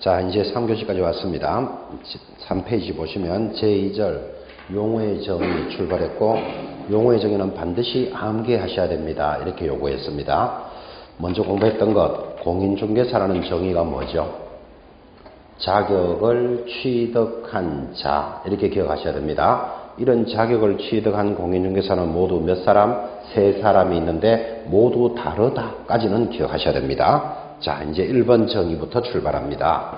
자, 이제 3교시까지 왔습니다. 3페이지 보시면 제2절 용어의 정의 출발했고, 용어의 정의는 반드시 암기하셔야 됩니다. 이렇게 요구했습니다. 먼저 공부했던 것, 공인중개사라는 정의가 뭐죠? 자격을 취득한 자, 이렇게 기억하셔야 됩니다. 이런 자격을 취득한 공인중개사는 모두 몇 사람? 세 사람이 있는데 모두 다르다까지는 기억하셔야 됩니다. 자, 이제 1번 정의부터 출발합니다.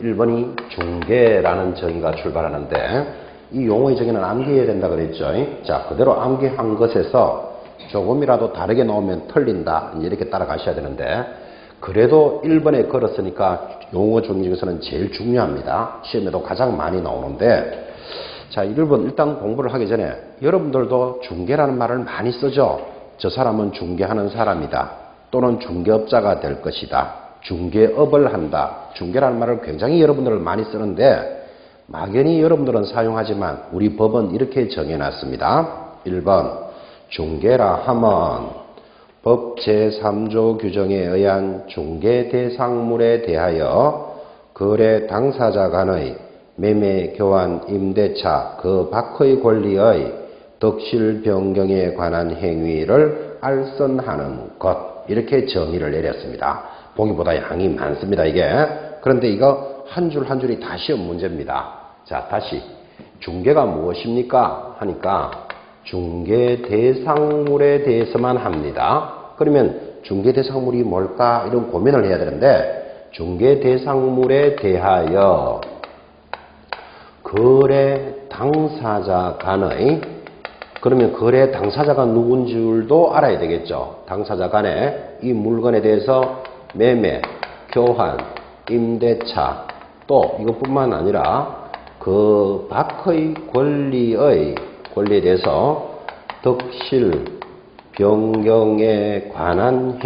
1번이 중개라는 정의가 출발하는데, 이 용어의 정의는 암기해야 된다 그랬죠. 자, 그대로 암기한 것에서 조금이라도 다르게 나오면 틀린다, 이렇게 따라가셔야 되는데, 그래도 1번에 걸었으니까 용어 정의 중에서는 제일 중요합니다. 시험에도 가장 많이 나오는데, 자, 1번 일단 공부를 하기 전에 여러분들도 중개라는 말을 많이 쓰죠. 저 사람은 중개하는 사람이다, 또는 중개업자가 될 것이다, 중개업을 한다. 중개라는 말을 굉장히 여러분들은 많이 쓰는데 막연히 여러분들은 사용하지만 우리 법은 이렇게 정해놨습니다. 1번 중개라 하면 법 제3조 규정에 의한 중개 대상물에 대하여 거래 당사자 간의 매매, 교환, 임대차 그 밖의 권리의 덕실 변경에 관한 행위를 알선하는 것, 이렇게 정의를 내렸습니다. 보기보다 양이 많습니다, 이게. 그런데 이거 한 줄 한 줄이 다 시험 문제입니다. 자, 다시 중개가 무엇입니까? 하니까 중개 대상물에 대해서만 합니다. 그러면 중개 대상물이 뭘까? 이런 고민을 해야 되는데, 중개 대상물에 대하여 거래 당사자 간의, 그러면 거래 당사자가 누군 줄도 알아야 되겠죠. 당사자 간에 이 물건에 대해서 매매, 교환, 임대차, 또 이것뿐만 아니라 그 밖의 권리에 대해서 덕실 변경에 관한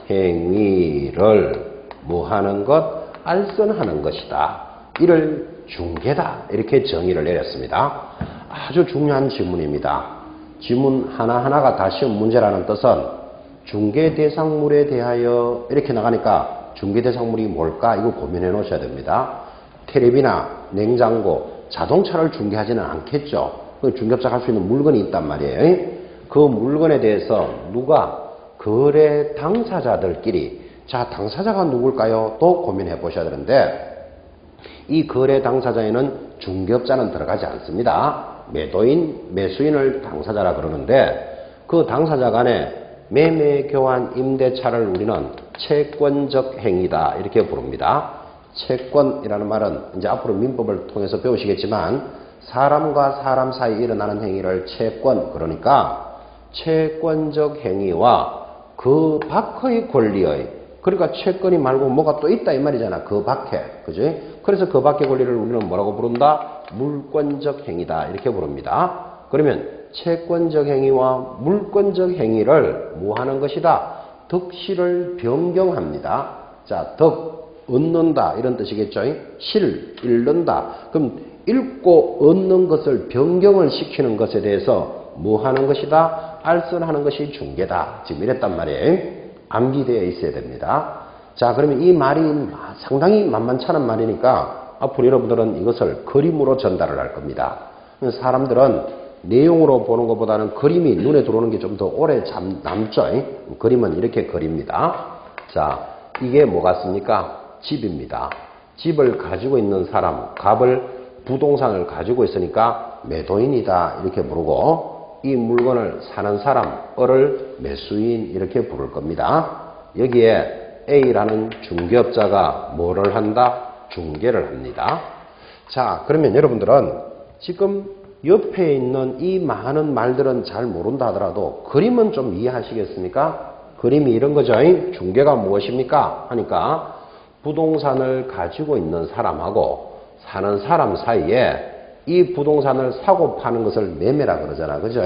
행위를 뭐 하는 것? 알선하는 것이다. 이를 중개다, 이렇게 정의를 내렸습니다. 아주 중요한 지문입니다. 지문 하나하나가 다 시험 문제라는 뜻은 중개 대상물에 대하여 이렇게 나가니까 중개 대상물이 뭘까? 이거 고민해 놓으셔야 됩니다. 텔레비나 냉장고, 자동차를 중개하지는 않겠죠. 중개업자가 할 수 있는 물건이 있단 말이에요. 그 물건에 대해서 누가 거래 당사자들끼리, 자, 당사자가 누굴까요? 또 고민해 보셔야 되는데, 이 거래 당사자에는 중개업자는 들어가지 않습니다. 매도인, 매수인을 당사자라 그러는데, 그 당사자 간에 매매, 교환, 임대차를 우리는 채권적 행위다, 이렇게 부릅니다. 채권이라는 말은 이제 앞으로 민법을 통해서 배우시겠지만 사람과 사람 사이에 일어나는 행위를 채권, 그러니까 채권적 행위와 그 밖의 권리의, 그러니까 채권이 말고 뭐가 또 있다 이 말이잖아. 그 밖에, 그지? 그래서 그 밖의 권리를 우리는 뭐라고 부른다? 물권적 행위다, 이렇게 부릅니다. 그러면 채권적 행위와 물권적 행위를 뭐 하는 것이다? 덕실을 변경합니다. 자, 얻는다, 이런 뜻이겠죠. 잃는다. 그럼 잃고 얻는 것을 변경을 시키는 것에 대해서 뭐 하는 것이다? 알선하는 것이 중개다. 지금 이랬단 말이에요. 암기되어 있어야 됩니다. 자, 그러면 이 말이 상당히 만만찮은 말이니까 앞으로 여러분들은 이것을 그림으로 전달을 할 겁니다. 사람들은 내용으로 보는 것보다는 그림이 눈에 들어오는 게 좀 더 오래 남죠. 그림은 이렇게 그립니다. 자, 이게 뭐 같습니까? 집입니다. 집을 가지고 있는 사람, 부동산을 가지고 있으니까 매도인이다, 이렇게 부르고, 이 물건을 사는 사람을 매수인, 이렇게 부를 겁니다. 여기에 A라는 중개업자가 뭐를 한다? 중개를 합니다. 자, 그러면 여러분들은 지금 옆에 있는 이 많은 말들은 잘 모른다 하더라도 그림은 좀 이해하시겠습니까? 그림이 이런 거죠. 중개가 무엇입니까? 하니까 부동산을 가지고 있는 사람하고 사는 사람 사이에 이 부동산을 사고 파는 것을 매매라 그러잖아. 그죠?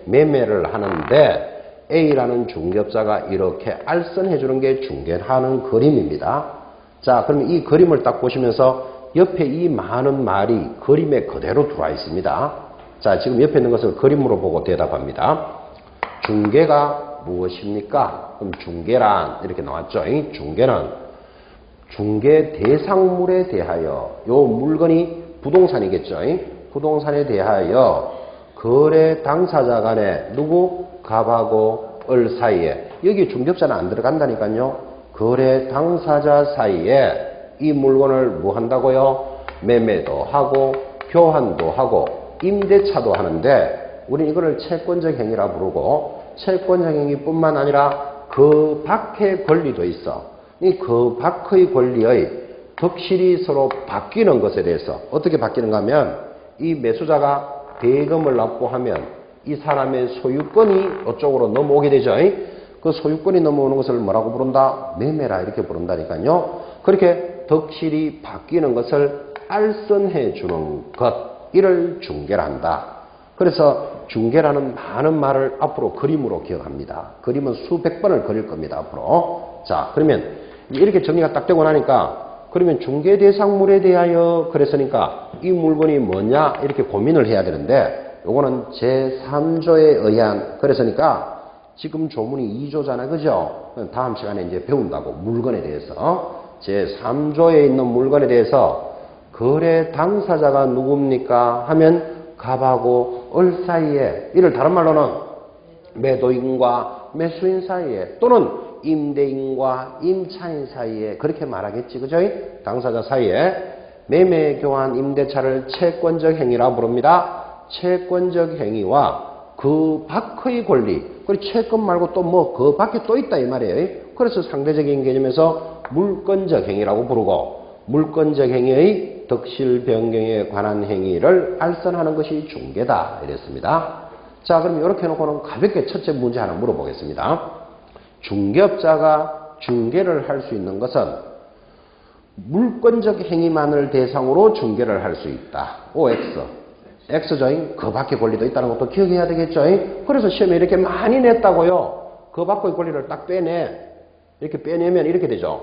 매매를 하는데 A라는 중개업자가 이렇게 알선해 주는 게 중개하는 그림입니다. 자, 그러면 이 그림을 딱 보시면서 옆에 이 많은 말이 그림에 그대로 들어와 있습니다. 자, 지금 옆에 있는 것을 그림으로 보고 대답합니다. 중개가 무엇입니까? 그럼 중개란 이렇게 나왔죠. 중개는 중개 대상물에 대하여 요 물건이 부동산이겠죠. 부동산에 대하여 거래 당사자 간에 누구? 갑하고 을 사이에 여기 중개업자는 안 들어간다니까요. 거래 당사자 사이에 이 물건을 뭐 한다고요? 매매도 하고 교환도 하고 임대차도 하는데 우리는 이거를 채권적 행위라 부르고 채권적 행위뿐만 아니라 그 밖의 권리도 있어. 이 그 밖의 권리의 덕실이 서로 바뀌는 것에 대해서 어떻게 바뀌는가 하면 이 매수자가 대금을 납부하면 이 사람의 소유권이 이쪽으로 넘어오게 되죠. 그 소유권이 넘어오는 것을 뭐라고 부른다? 매매라 이렇게 부른다니까요. 그렇게 덕실이 바뀌는 것을 알선해 주는 것, 이를 중개라 한다. 그래서 중개라는 많은 말을 앞으로 그림으로 기억합니다. 그림은 수백 번을 그릴 겁니다. 앞으로. 자, 그러면 이렇게 정리가 딱 되고 나니까 그러면 중개 대상물에 대하여 그랬으니까 이 물건이 뭐냐 이렇게 고민을 해야 되는데 요거는 제3조에 의한 그랬으니까 지금 조문이 2조잖아. 그죠? 다음 시간에 이제 배운다고 물건에 대해서 제3조에 있는 물건에 대해서 거래 당사자가 누굽니까? 하면 갑하고 을 사이에 이를 다른 말로는 매도인과 매수인 사이에 또는 임대인과 임차인 사이에 그렇게 말하겠지. 그죠? 당사자 사이에 매매, 교환, 임대차를 채권적 행위라 부릅니다. 채권적 행위와 그 밖의 권리, 그리고 채권 말고 또 뭐 그 밖에 또 있다 이 말이에요. 그래서 상대적인 개념에서 물권적 행위라고 부르고 물권적 행위의 덕실 변경에 관한 행위를 알선하는 것이 중개다 이랬습니다. 자, 그럼 이렇게 해놓고는 가볍게 첫째 문제 하나 물어보겠습니다. 중개업자가 중개를 할 수 있는 것은 물권적 행위만을 대상으로 중개를 할 수 있다. OX. X조인 그 밖의 권리도 있다는 것도 기억해야 되겠죠. 그래서 시험에 이렇게 많이 냈다고요. 그 밖의 권리를 딱 빼내. 이렇게 빼내면 이렇게 되죠.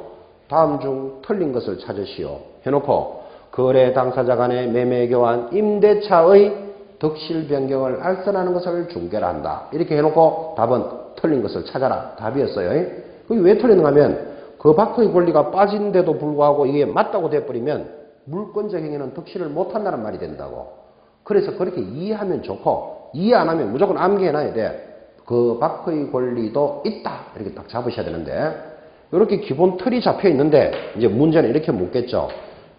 다음 중 틀린 것을 찾으시오. 해놓고 거래 당사자 간의 매매 교환 임대차의 덕실 변경을 알선하는 것을 중개라 한다. 이렇게 해놓고 답은 틀린 것을 찾아라. 답이었어요. 그게 왜 틀렸는가 하면 그 밖의 권리가 빠진데도 불구하고 이게 맞다고 돼버리면 물권적 행위는 덕실을 못한다는 말이 된다고. 그래서 그렇게 이해하면 좋고 이해 안 하면 무조건 암기해놔야 돼. 그 밖의 권리도 있다. 이렇게 딱 잡으셔야 되는데 이렇게 기본 틀이 잡혀 있는데 이제 문제는 이렇게 묻겠죠.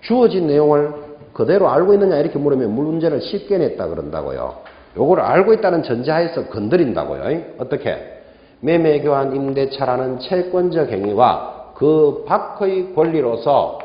주어진 내용을 그대로 알고 있느냐 이렇게 물으면 문제를 쉽게 냈다 그런다고요. 요걸 알고 있다는 전제하에서 건드린다고요. 어떻게? 매매, 교환, 임대차라는 채권적 행위와 그 밖의 권리로서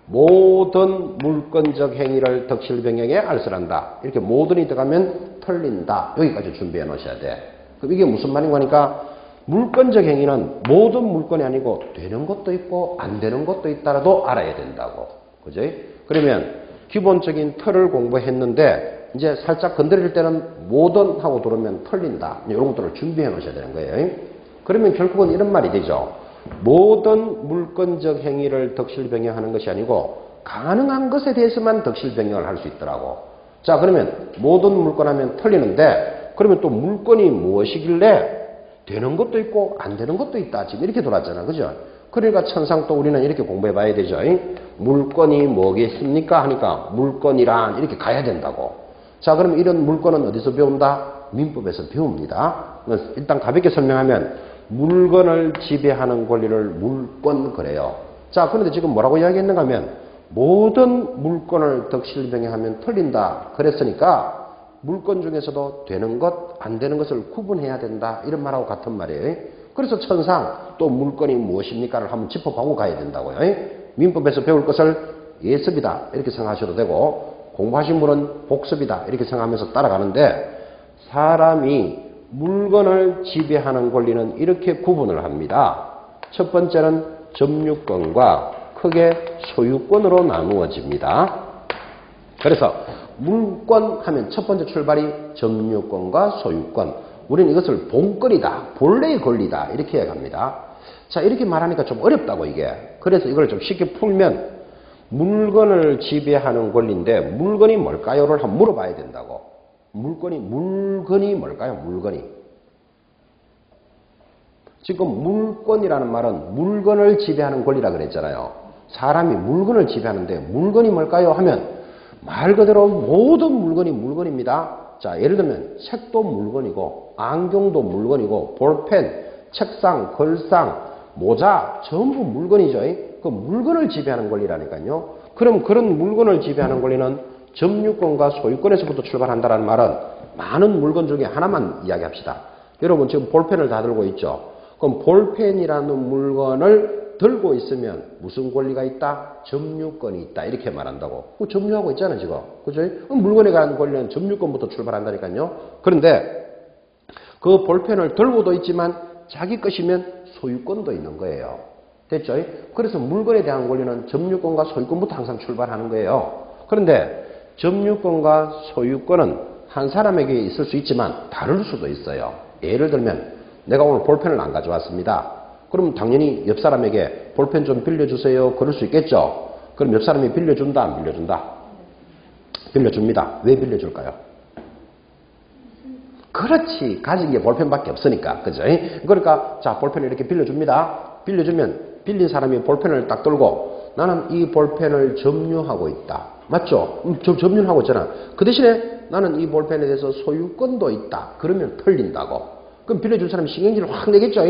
모든 물권적 행위를 덕실 변경에 알선한다. 이렇게 모든이 들어가면 틀린다. 여기까지 준비해 놓으셔야 돼. 그럼 이게 무슨 말인가 하니까 물권적 행위는 모든 물건이 아니고 되는 것도 있고 안 되는 것도 있다라도 알아야 된다고. 그죠? 그러면 기본적인 틀을 공부했는데 이제 살짝 건드릴 때는 모든 하고 들으면 틀린다. 이런 것들을 준비해 놓으셔야 되는 거예요. 그러면 결국은 이런 말이 되죠. 모든 물권적 행위를 덕실 변경하는 것이 아니고 가능한 것에 대해서만 덕실 변경을 할 수 있더라고. 자, 그러면 모든 물건 하면 틀리는데 그러면 또 물건이 무엇이길래 되는 것도 있고 안 되는 것도 있다. 지금 이렇게 돌았잖아. 그죠? 그러니까 천상 또 우리는 이렇게 공부해 봐야 되죠. 물건이 뭐겠습니까? 하니까 물건이란 이렇게 가야 된다고. 자, 그럼 이런 물건은 어디서 배운다? 민법에서 배웁니다. 일단 가볍게 설명하면 물건을 지배하는 권리를 물권 그래요. 자, 그런데 지금 뭐라고 이야기했는가 하면 모든 물건을 덕실 변경하면 틀린다. 그랬으니까 물건 중에서도 되는 것, 안 되는 것을 구분해야 된다. 이런 말하고 같은 말이에요. 그래서 천상 또 물건이 무엇입니까를 한번 짚어보고 가야 된다고요. 민법에서 배울 것을 예습이다. 이렇게 생각하셔도 되고 공부하신 분은 복습이다. 이렇게 생각하면서 따라가는데 사람이 물건을 지배하는 권리는 이렇게 구분을 합니다. 첫 번째는 점유권과 크게 소유권으로 나누어집니다. 그래서 물권 하면 첫 번째 출발이 점유권과 소유권. 우리는 이것을 본권이다. 본래의 권리다. 이렇게 해갑니다. 자, 이렇게 말하니까 좀 어렵다고 이게. 그래서 이걸 좀 쉽게 풀면 물건을 지배하는 권리인데 물건이 뭘까요?를 한번 물어봐야 된다고. 물건이 뭘까요? 물건이. 지금 물권이라는 말은 물건을 지배하는 권리라 그랬잖아요. 사람이 물건을 지배하는데 물건이 뭘까요? 하면 말 그대로 모든 물건이 물건입니다. 자, 예를 들면 책도 물건이고 안경도 물건이고 볼펜, 책상, 걸상, 모자 전부 물건이죠. 그 물건을 지배하는 권리라니까요. 그럼 그런 물건을 지배하는 권리는 점유권과 소유권에서부터 출발한다는 말은 많은 물건 중에 하나만 이야기합시다. 여러분 지금 볼펜을 다 들고 있죠. 그럼 볼펜이라는 물건을 들고 있으면 무슨 권리가 있다? 점유권이 있다. 이렇게 말한다고. 점유하고 있잖아 지금. 그죠? 물건에 관한 권리는 점유권부터 출발한다니까요. 그런데 그 볼펜을 들고도 있지만 자기 것이면 소유권도 있는 거예요. 됐죠? 그래서 물건에 대한 권리는 점유권과 소유권부터 항상 출발하는 거예요. 그런데 점유권과 소유권은 한 사람에게 있을 수 있지만 다를 수도 있어요. 예를 들면 내가 오늘 볼펜을 안 가져왔습니다. 그럼 당연히 옆 사람에게 볼펜 좀 빌려주세요. 그럴 수 있겠죠. 그럼 옆 사람이 빌려준다 안 빌려준다? 빌려줍니다. 왜 빌려줄까요? 그렇지. 가진 게 볼펜밖에 없으니까. 그죠? 그러니까 자 볼펜을 이렇게 빌려줍니다. 빌려주면 빌린 사람이 볼펜을 딱 들고 나는 이 볼펜을 점유하고 있다. 맞죠? 점유를 하고 있잖아. 그 대신에 나는 이 볼펜에 대해서 소유권도 있다. 그러면 틀린다고. 그럼 빌려준 사람이 신경질을 확 내겠죠?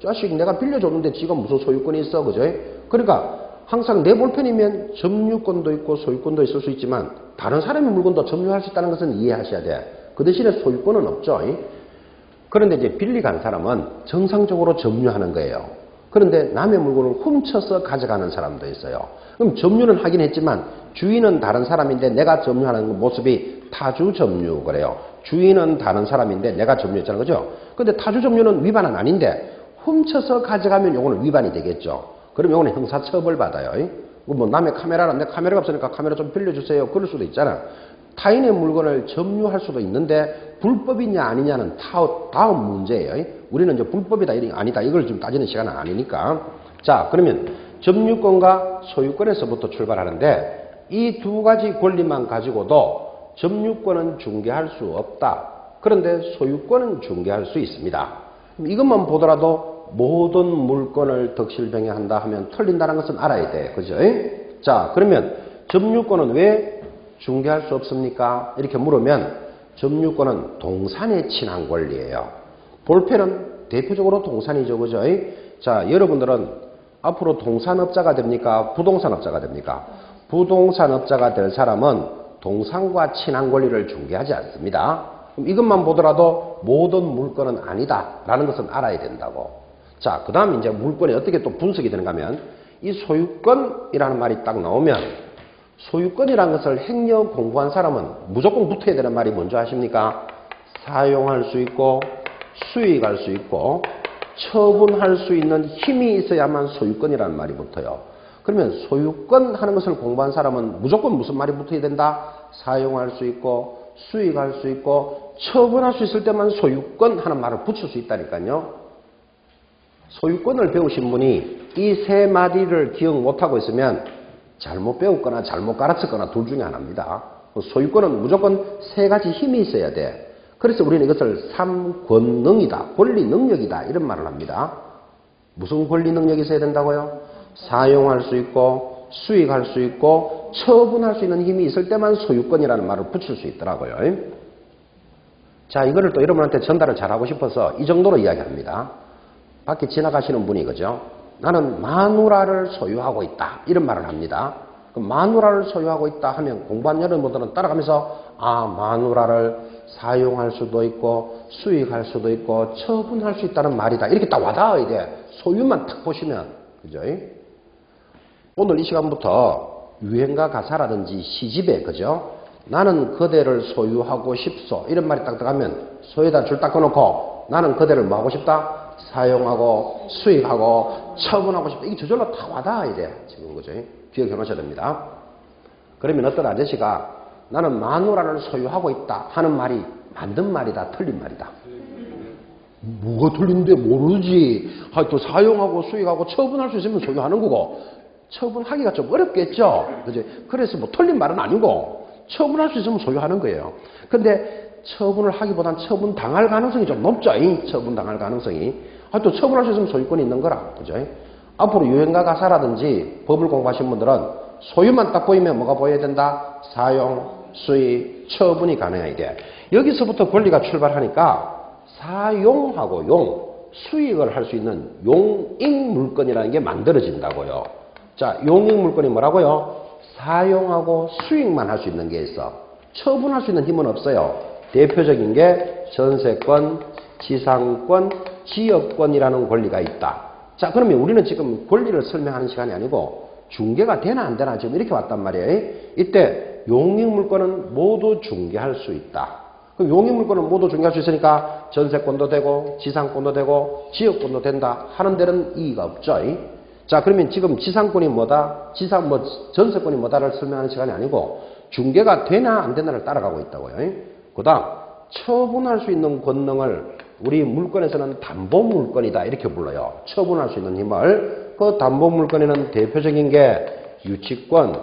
자식 내가 빌려줬는데 지가 무슨 소유권이 있어. 그죠? 그러니까 항상 내 볼펜이면 점유권도 있고 소유권도 있을 수 있지만 다른 사람의 물건도 점유할 수 있다는 것은 이해하셔야 돼. 그 대신에 소유권은 없죠. 그런데 이제 빌리 간 사람은 정상적으로 점유하는 거예요. 그런데 남의 물건을 훔쳐서 가져가는 사람도 있어요. 그럼 점유는 하긴 했지만 주인은 다른 사람인데 내가 점유하는 모습이 타주 점유 그래요. 주인은 다른 사람인데 내가 점유했잖아요. 그죠? 근데 타주 점유는 위반은 아닌데 훔쳐서 가져가면 요거는 위반이 되겠죠. 그럼 요거는 형사처벌 받아요. 뭐 남의 카메라는 내 카메라가 없으니까 카메라 좀 빌려주세요. 그럴 수도 있잖아. 타인의 물건을 점유할 수도 있는데 불법이냐 아니냐는 다음 문제예요. 우리는 이제 불법이다 아니다 이걸 좀 따지는 시간은 아니니까. 자, 그러면 점유권과 소유권에서부터 출발하는데 이 두 가지 권리만 가지고도 점유권은 중개할 수 없다. 그런데 소유권은 중개할 수 있습니다. 이것만 보더라도 모든 물건을 덕실병행한다 하면 틀린다는 것은 알아야 돼. 그죠? 자, 그러면 점유권은 왜 중개할 수 없습니까? 이렇게 물으면 점유권은 동산에 친한 권리예요. 볼펜은 대표적으로 동산이죠. 그죠? 자, 여러분들은 앞으로 동산업자가 됩니까? 부동산업자가 됩니까? 부동산업자가 될 사람은 동산과 친한 권리를 중개하지 않습니다. 그럼 이것만 보더라도 모든 물건은 아니다라는 것은 알아야 된다고. 자, 그 다음 이제 물건이 어떻게 또 분석이 되는가 하면 이 소유권이라는 말이 딱 나오면 소유권이라는 것을 행여 공부한 사람은 무조건 붙어야 되는 말이 뭔지 아십니까? 사용할 수 있고 수익할 수 있고 처분할 수 있는 힘이 있어야만 소유권이라는 말이 붙어요. 그러면 소유권 하는 것을 공부한 사람은 무조건 무슨 말이 붙어야 된다? 사용할 수 있고 수익할 수 있고 처분할 수 있을 때만 소유권 하는 말을 붙일 수 있다니까요. 소유권을 배우신 분이 이 세 마디를 기억 못하고 있으면 잘못 배웠거나 잘못 가르쳤거나 둘 중에 하나입니다. 소유권은 무조건 세 가지 힘이 있어야 돼. 그래서 우리는 이것을 삼권능이다. 권리 능력이다. 이런 말을 합니다. 무슨 권리 능력이 있어야 된다고요? 사용할 수 있고 수익할 수 있고 처분할 수 있는 힘이 있을 때만 소유권이라는 말을 붙일 수 있더라고요. 자, 이거를 또 여러분한테 전달을 잘하고 싶어서 이 정도로 이야기합니다. 밖에 지나가시는 분이 그죠? 나는 마누라를 소유하고 있다. 이런 말을 합니다. 그럼 마누라를 소유하고 있다 하면 공부한 여러분들은 따라가면서 아, 마누라를 사용할 수도 있고 수익할 수도 있고 처분할 수 있다는 말이다. 이렇게 딱 와닿아야 돼. 소유만 탁 보시면. 그죠? 오늘 이 시간부터 유행가 가사라든지 시집에 그죠? 나는 그대를 소유하고 싶소. 이런 말이 딱 들어가면 소에다 줄 딱 꺼놓고 나는 그대를 뭐 하고 싶다? 사용하고 수익하고 처분하고 싶다. 이게 저절로 다 와닿아야 돼. 지금 그죠? 기억해 놓으셔야 됩니다. 그러면 어떤 아저씨가 나는 마누라를 소유하고 있다 하는 말이 만든 말이다, 틀린 말이다. 뭐가 틀린데 모르지. 또 사용하고 수익하고 처분할 수 있으면 소유하는 거고 처분하기가 좀 어렵겠죠. 그죠? 그래서 뭐 틀린 말은 아니고 처분할 수 있으면 소유하는 거예요. 근데 처분을 하기보단 처분 당할 가능성이 좀 높죠. 처분 당할 가능성이. 또 처분할 수 있으면 소유권이 있는 거라. 그죠? 앞으로 유행가 가사라든지 법을 공부하신 분들은 소유만 딱 보이면 뭐가 보여야 된다? 사용, 수익, 처분이 가능해야 돼. 여기서부터 권리가 출발하니까 사용하고 용, 수익을 할 수 있는 용익 물건이라는 게 만들어진다고요. 자, 용익 물건이 뭐라고요? 사용하고 수익만 할 수 있는 게 있어. 처분할 수 있는 힘은 없어요. 대표적인 게 전세권, 지상권, 지역권이라는 권리가 있다. 자, 그러면 우리는 지금 권리를 설명하는 시간이 아니고 중개가 되나 안 되나 지금 이렇게 왔단 말이에요. 이때 용익 물건은 모두 중개할 수 있다. 그럼 용익 물건은 모두 중개할 수 있으니까 전세권도 되고 지상권도 되고 지역권도 된다 하는 데는 이의가 없죠. 자, 그러면 지금 지상권이 뭐다? 전세권이 뭐다를 설명하는 시간이 아니고 중개가 되나 안 되나를 따라가고 있다고요. 그 다음 처분할 수 있는 권능을 우리 물건에서는 담보물건이다 이렇게 불러요. 처분할 수 있는 힘을. 그 담보물건에는 대표적인 게 유치권,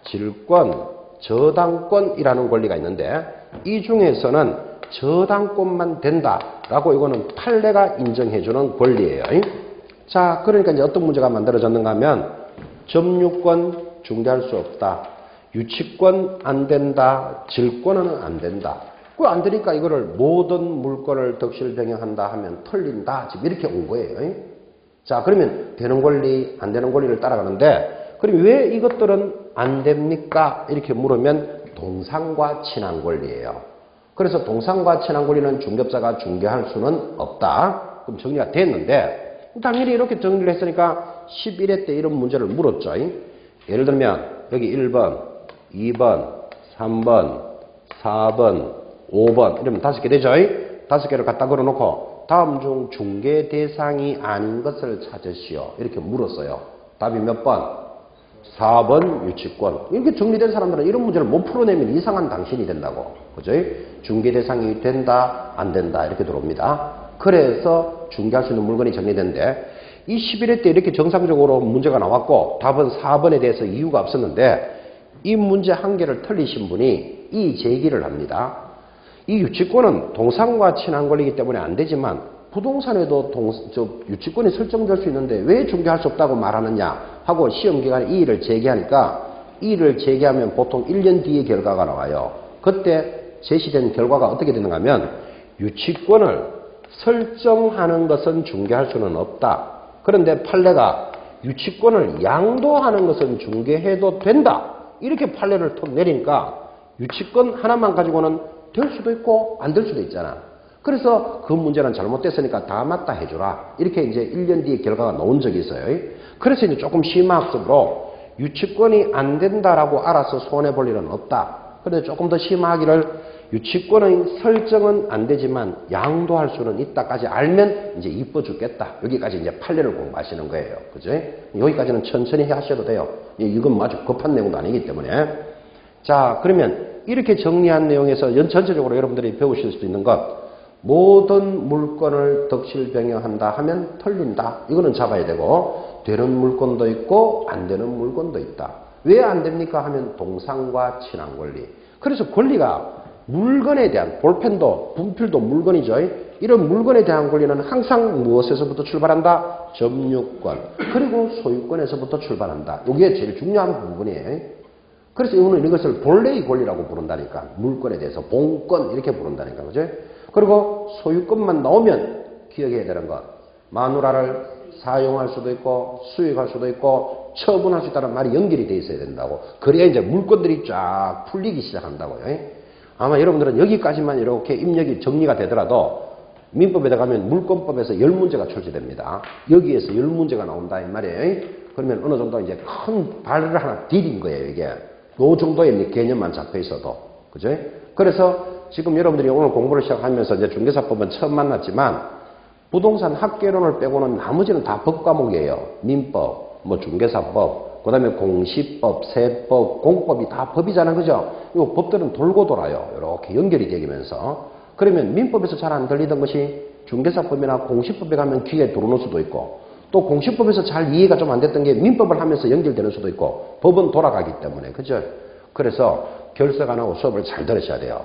질권, 저당권이라는 권리가 있는데 이 중에서는 저당권만 된다라고 이거는 판례가 인정해주는 권리예요. 자, 그러니까 이제 어떤 문제가 만들어졌는가 하면 점유권 중개할 수 없다. 유치권 안 된다. 질권은 안 된다. 그 안 되니까 이거를 모든 물건을 덕실병행한다 하면 털린다. 지금 이렇게 온 거예요. 자, 그러면 되는 권리, 안 되는 권리를 따라가는데 그럼 왜 이것들은 안 됩니까? 이렇게 물으면 동상과 친한 권리예요. 그래서 동상과 친한 권리는 중개업자가 중개할 수는 없다. 그럼 정리가 됐는데 당연히 이렇게 정리를 했으니까 11회 때 이런 문제를 물었죠. 예를 들면 여기 1번, 2번, 3번, 4번, 5번 이러면 5개 되죠. 5개를 갖다 걸어놓고 다음 중 중개 대상이 아닌 것을 찾으시오. 이렇게 물었어요. 답이 몇 번? 4번 유치권. 이렇게 정리된 사람들은 이런 문제를 못 풀어내면 이상한 당신이 된다고. 그죠? 중개 대상이 된다, 안 된다 이렇게 들어옵니다. 그래서 중개할 수 있는 물건이 정리되는데 이 11회 때 이렇게 정상적으로 문제가 나왔고 답은 4번에 대해서 이유가 없었는데 이 문제 한 개를 틀리신 분이 이 제기를 합니다. 이 유치권은 동상과 친한 권리이기 때문에 안 되지만 부동산에도 유치권이 설정될 수 있는데 왜 중개할 수 없다고 말하느냐 하고 시험기간에 이의를 제기하니까 이의를 제기하면 보통 1년 뒤에 결과가 나와요. 그때 제시된 결과가 어떻게 되는가 하면 유치권을 설정하는 것은 중개할 수는 없다. 그런데 판례가 유치권을 양도하는 것은 중개해도 된다. 이렇게 판례를 톡 내리니까 유치권 하나만 가지고는 될 수도 있고 안 될 수도 있잖아. 그래서 그 문제는 잘못됐으니까 다 맞다 해주라. 이렇게 이제 1년 뒤에 결과가 나온 적이 있어요. 그래서 이제 조금 심화학습으로 유치권이 안 된다라고 알아서 손해볼 일은 없다. 그런데 조금 더 심화하기를 유치권의 설정은 안 되지만 양도할 수는 있다까지 알면 이제 이뻐 죽겠다. 여기까지 이제 판례를 공부하시는 거예요. 그죠? 여기까지는 천천히 하셔도 돼요. 이건 뭐 아주 급한 내용도 아니기 때문에. 자, 그러면 이렇게 정리한 내용에서 전체적으로 여러분들이 배우실 수 있는 것, 모든 물건을 덕실병행한다 하면 털린다. 이거는 잡아야 되고 되는 물건도 있고 안 되는 물건도 있다. 왜 안 됩니까 하면 동상과 친한 권리. 그래서 권리가 물건에 대한, 볼펜도 분필도 물건이죠. 이런 물건에 대한 권리는 항상 무엇에서부터 출발한다? 점유권 그리고 소유권에서부터 출발한다. 이게 제일 중요한 부분이에요. 그래서 이거는 이것을 본래의 권리라고 부른다니까. 물건에 대해서 본권 이렇게 부른다니까. 그죠? 그리고 소유권만 나오면 기억해야 되는 것. 마누라를 사용할 수도 있고 수익할 수도 있고 처분할 수 있다는 말이 연결이 돼 있어야 된다고. 그래야 이제 물건들이 쫙 풀리기 시작한다고요. 아마 여러분들은 여기까지만 이렇게 입력이 정리가 되더라도 민법에 들어가면 물권법에서 10문제가 출제됩니다. 여기에서 10문제가 나온다 이 말이에요. 그러면 어느 정도 이제 큰 발을 하나 디딘 거예요. 이게. 요 정도의 개념만 잡혀 있어도. 그죠? 그래서 지금 여러분들이 오늘 공부를 시작하면서 이제 중개사법은 처음 만났지만 부동산 학개론을 빼고는 나머지는 다 법 과목이에요. 민법, 뭐 중개사법, 그 다음에 공시법, 세법, 공법이 다 법이잖아요. 그죠? 이 법들은 돌고 돌아요. 이렇게 연결이 되면서. 그러면 민법에서 잘 안 들리던 것이 중개사법이나 공시법에 가면 귀에 들어오는 수도 있고 또 공시법에서 잘 이해가 좀 안 됐던 게 민법을 하면서 연결되는 수도 있고 법은 돌아가기 때문에. 그죠? 그래서 결석 안 하고 수업을 잘 들으셔야 돼요.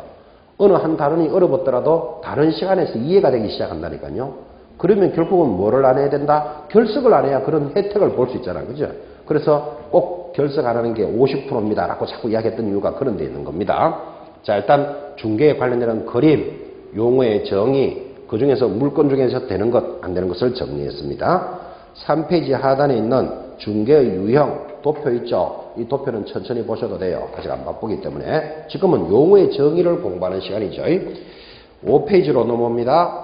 어느 한 단원이 어려웠더라도 다른 시간에서 이해가 되기 시작한다니까요. 그러면 결국은 뭐를 안 해야 된다? 결석을 안 해야 그런 혜택을 볼 수 있잖아. 그죠? 그래서 꼭 결석 안 하는 게 50%입니다. 라고 자꾸 이야기했던 이유가 그런 데 있는 겁니다. 자, 일단 중개에 관련되는 그림, 용어의 정의, 그 중에서 물건 중에서 되는 것, 안 되는 것을 정리했습니다. 3페이지 하단에 있는 중개의 유형, 도표 있죠? 이 도표는 천천히 보셔도 돼요. 아직 안 바쁘기 때문에. 지금은 용어의 정의를 공부하는 시간이죠. 5페이지로 넘어옵니다.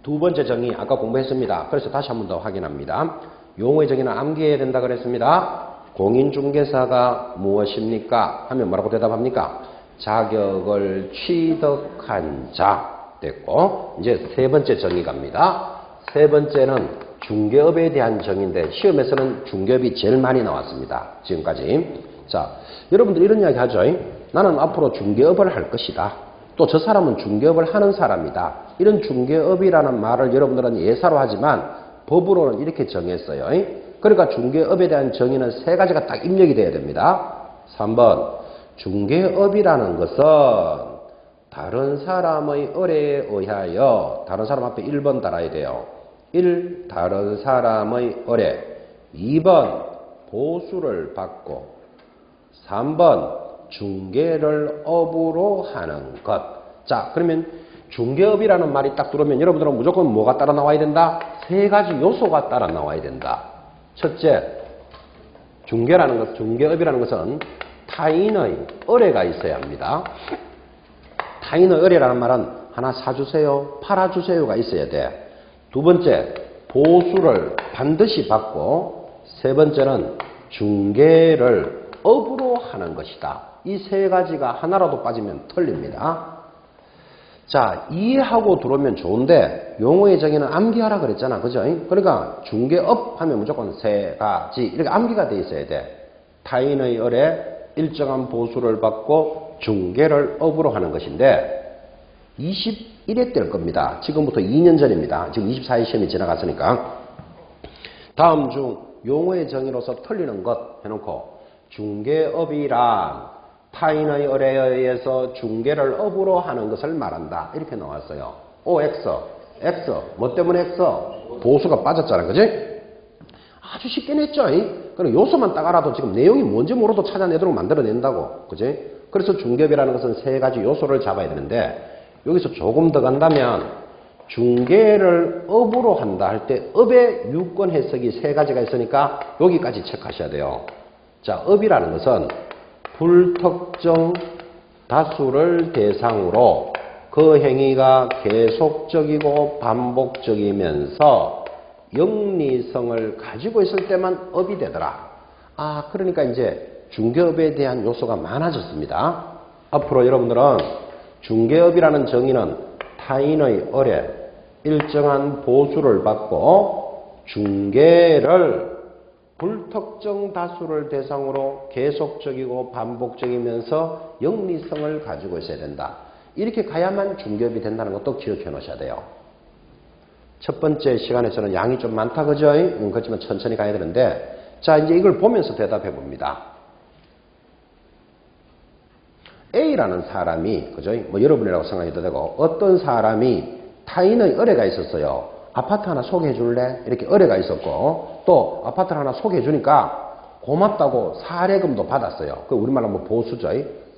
두 번째 정의, 아까 공부했습니다. 그래서 다시 한 번 더 확인합니다. 용어의 정의는 암기해야 된다 그랬습니다. 공인중개사가 무엇입니까? 하면 뭐라고 대답합니까? 자격을 취득한 자 됐고, 이제 세 번째 정의 갑니다. 세 번째는 중개업에 대한 정의인데 시험에서는 중개업이 제일 많이 나왔습니다. 지금까지. 자, 여러분들 이런 이야기 하죠. 나는 앞으로 중개업을 할 것이다. 또 저 사람은 중개업을 하는 사람이다. 이런 중개업이라는 말을 여러분들은 예사로 하지만 법으로는 이렇게 정했어요. 그러니까 중개업에 대한 정의는 세 가지가 딱 입력이 돼야 됩니다. 3번, 중개업이라는 것은 다른 사람의 의뢰에 의하여, 다른 사람 앞에 1번 달아야 돼요. 1. 다른 사람의 의뢰. 2번, 보수를 받고. 3번, 중개를 업으로 하는 것. 자, 그러면 중개업이라는 말이 딱 들어오면 여러분들은 무조건 뭐가 따라 나와야 된다? 세 가지 요소가 따라 나와야 된다. 첫째, 중개업이라는 것은 타인의 의뢰가 있어야 합니다. 타인의 의뢰라는 말은 하나 사주세요, 팔아주세요가 있어야 돼. 두 번째, 보수를 반드시 받고, 세 번째는 중개를 업으로 하는 것이다. 이 세 가지가 하나라도 빠지면 틀립니다. 자, 이해하고 들어오면 좋은데 용어의 정의는 암기하라 그랬잖아. 그죠? 그러니까 중개업 하면 무조건 세 가지 이렇게 암기가 돼 있어야 돼. 타인의 의뢰, 일정한 보수를 받고 중개를 업으로 하는 것인데 21회 때일 겁니다. 지금부터 2년 전입니다. 지금 24회 시험이 지나갔으니까. 다음 중 용어의 정의로서 틀리는 것 해놓고 중개업이란 타인의 의뢰에 의해서 중개를 업으로 하는 것을 말한다. 이렇게 나왔어요. OX, X. 뭐 때문에 X? 보수가 빠졌잖아. 그지? 아주 쉽게 냈죠. 그럼 요소만 딱 알아도 지금 내용이 뭔지 모르도 찾아내도록 만들어낸다고. 그지? 그래서 중개업이라는 것은 세 가지 요소를 잡아야 되는데 여기서 조금 더 간다면 중개를 업으로 한다 할 때 업의 유권 해석이 세 가지가 있으니까 여기까지 체크하셔야 돼요. 자, 업이라는 것은 불특정 다수를 대상으로 그 행위가 계속적이고 반복적이면서 영리성을 가지고 있을 때만 업이 되더라. 아, 그러니까 이제 중개업에 대한 요소가 많아졌습니다. 앞으로 여러분들은 중개업이라는 정의는 타인의 의뢰, 일정한 보수를 받고 중개를 불특정 다수를 대상으로 계속적이고 반복적이면서 영리성을 가지고 있어야 된다. 이렇게 가야만 중개업이 된다는 것도 기억해 놓으셔야 돼요. 첫 번째 시간에서는 양이 좀 많다, 그죠? 그렇지만 천천히 가야 되는데, 자, 이제 이걸 보면서 대답해 봅니다. A라는 사람이, 그죠? 뭐 여러분이라고 생각해도 되고, 어떤 사람이 타인의 의뢰가 있었어요. 아파트 하나 소개해 줄래? 이렇게 의뢰가 있었고 또 아파트를 하나 소개해 주니까 고맙다고 사례금도 받았어요. 그 우리말로 뭐 보수죠.